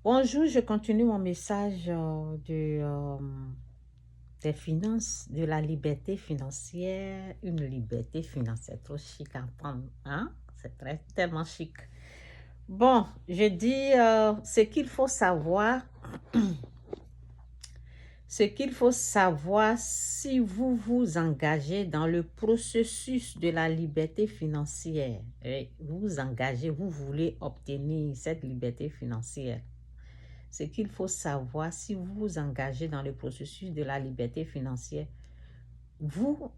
Bonjour, je continue mon message des finances, de la liberté financière. Une liberté financière, trop chic à entendre, hein? C'est tellement chic. Bon, je dis ce qu'il faut savoir. Ce qu'il faut savoir si vous vous engagez dans le processus de la liberté financière. Vous vous engagez, vous voulez obtenir cette liberté financière. Ce qu'il faut savoir si vous vous engagez dans le processus de la liberté financière, vous,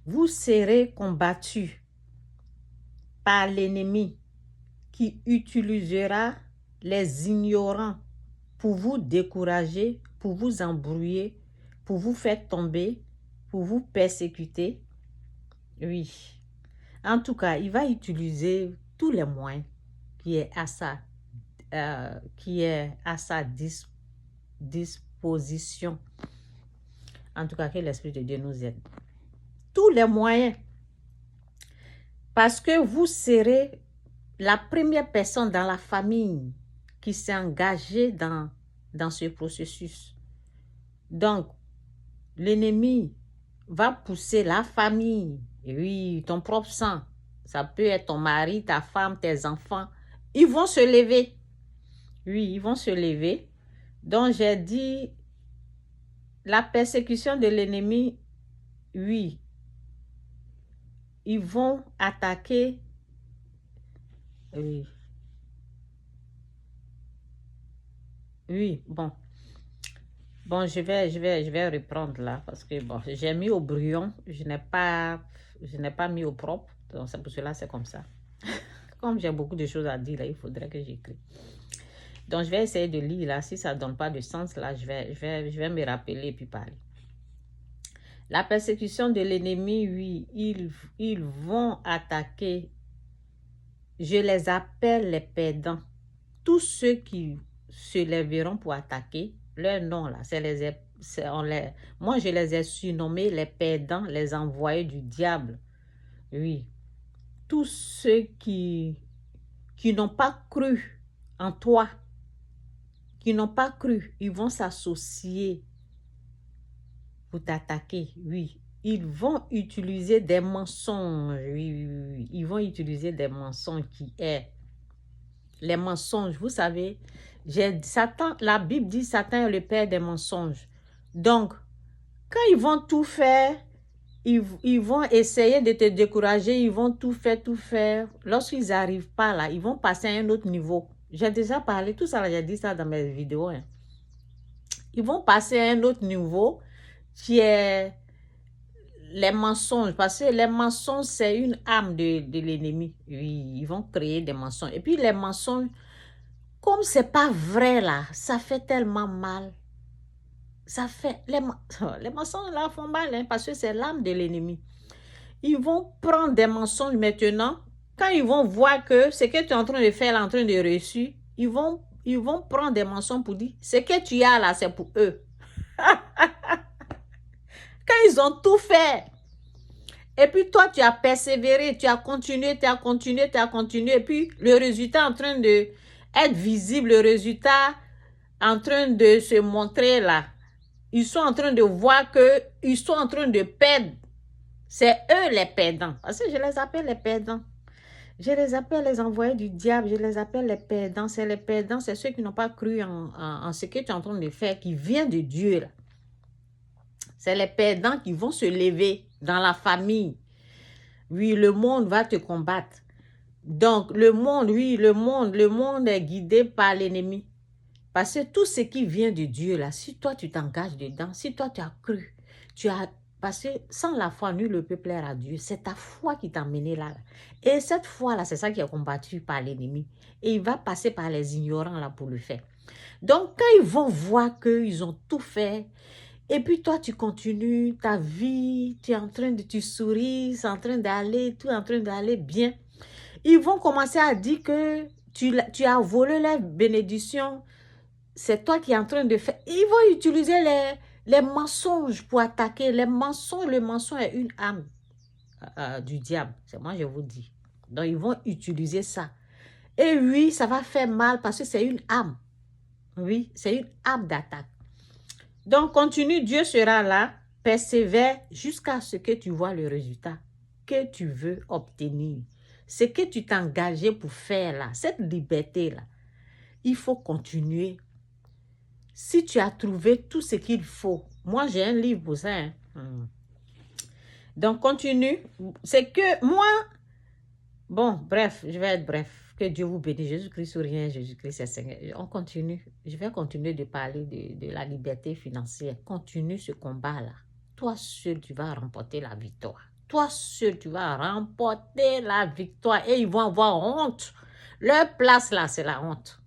vous serez combattu par l'ennemi qui utilisera les ignorants pour vous décourager, pour vous embrouiller, pour vous faire tomber, pour vous persécuter. Oui. En tout cas, il va utiliser tous les moyens qui est à sa disposition. En tout cas, que l'Esprit de Dieu nous aide. Tous les moyens. Parce que vous serez la première personne dans la famille qui s'est engagée dans ce processus. Donc, l'ennemi va pousser la famille. Et oui, ton propre sang. Ça peut être ton mari, ta femme, tes enfants. Ils vont se lever. Oui, ils vont se lever. Donc, j'ai dit, la persécution de l'ennemi, oui, ils vont attaquer. Oui. Oui, bon. Bon, je vais reprendre là parce que bon, j'ai mis au brouillon, je n'ai pas mis au propre, donc c'est pour cela c'est comme ça. Comme j'ai beaucoup de choses à dire là, il faudrait que j'écris. Donc je vais essayer de lire là, si ça ne donne pas de sens là, je vais me rappeler et puis parler. La persécution de l'ennemi, oui, ils vont attaquer. Je les appelle les perdants. Tous ceux qui se lèveront pour attaquer, leur nom là, moi je les ai surnommés les perdants, les envoyés du diable. Oui. Tous ceux qui n'ont pas cru en toi, qui n'ont pas cru, ils vont s'associer pour t'attaquer. Oui. Ils vont utiliser des mensonges. Oui. Ils vont utiliser des mensonges qui est les mensonges. Vous savez, Satan, la Bible dit Satan est le père des mensonges. Donc, quand ils vont tout faire, ils vont essayer de te décourager, ils vont tout faire. Lorsqu'ils n'arrivent pas là, ils vont passer à un autre niveau. J'ai déjà parlé, tout ça, j'ai dit ça dans mes vidéos. Hein. Ils vont passer à un autre niveau qui est les mensonges. Parce que les mensonges, c'est une arme de l'ennemi. Oui, ils vont créer des mensonges. Et puis les mensonges, comme c'est pas vrai là, ça fait tellement mal. Ça fait... Les mensonges là font mal hein, parce que c'est l'âme de l'ennemi. Ils vont prendre des mensonges maintenant. Quand ils vont voir que ce que tu es en train de faire là, en train de réussir, ils vont prendre des mensonges pour dire ce que tu as là, c'est pour eux. Quand ils ont tout fait, et puis toi, tu as persévéré, tu as continué, et puis le résultat est en train de être visible, le résultat en train de se montrer là. Ils sont en train de voir qu'ils sont en train de perdre. C'est eux les perdants. Parce que je les appelle les perdants. Je les appelle les envoyés du diable. Je les appelle les perdants. C'est les perdants, c'est ceux qui n'ont pas cru en ce que tu es en train de faire, qui vient de Dieu là. C'est les perdants qui vont se lever dans la famille. Oui, le monde va te combattre. Donc, le monde est guidé par l'ennemi. Parce que tout ce qui vient de Dieu, là, si toi, tu t'engages dedans, si toi, tu as cru, parce que sans la foi, nul ne peut plaire à Dieu. C'est ta foi qui t'a mené là. Et cette foi-là, c'est ça qui est combattu par l'ennemi. Et il va passer par les ignorants là pour le faire. Donc, quand ils vont voir qu'ils ont tout fait, et puis toi, tu continues ta vie, tu souris, c'est en train d'aller, tout est en train d'aller bien. Ils vont commencer à dire que tu as volé leur bénédiction. C'est toi qui es en train de faire. Ils vont utiliser les mensonges pour attaquer. Le mensonge est une âme du diable. C'est moi, je vous dis. Donc, ils vont utiliser ça. Et oui, ça va faire mal parce que c'est une âme. Oui, c'est une âme d'attaque. Donc, continue, Dieu sera là, persévère jusqu'à ce que tu vois le résultat que tu veux obtenir. Ce que tu t'es engagé pour faire là, cette liberté-là, il faut continuer. Si tu as trouvé tout ce qu'il faut, moi j'ai un livre pour ça. Hein. Donc, continue. C'est que moi, bon, bref, je vais être bref. Que Dieu vous bénisse. Jésus-Christ ou rien, Jésus-Christ c'est Seigneur. On continue. Je vais continuer de parler de la liberté financière. Continue ce combat-là. Toi seul, tu vas remporter la victoire. Toi seul, tu vas remporter la victoire. Et ils vont avoir honte. Leur place là, c'est la honte.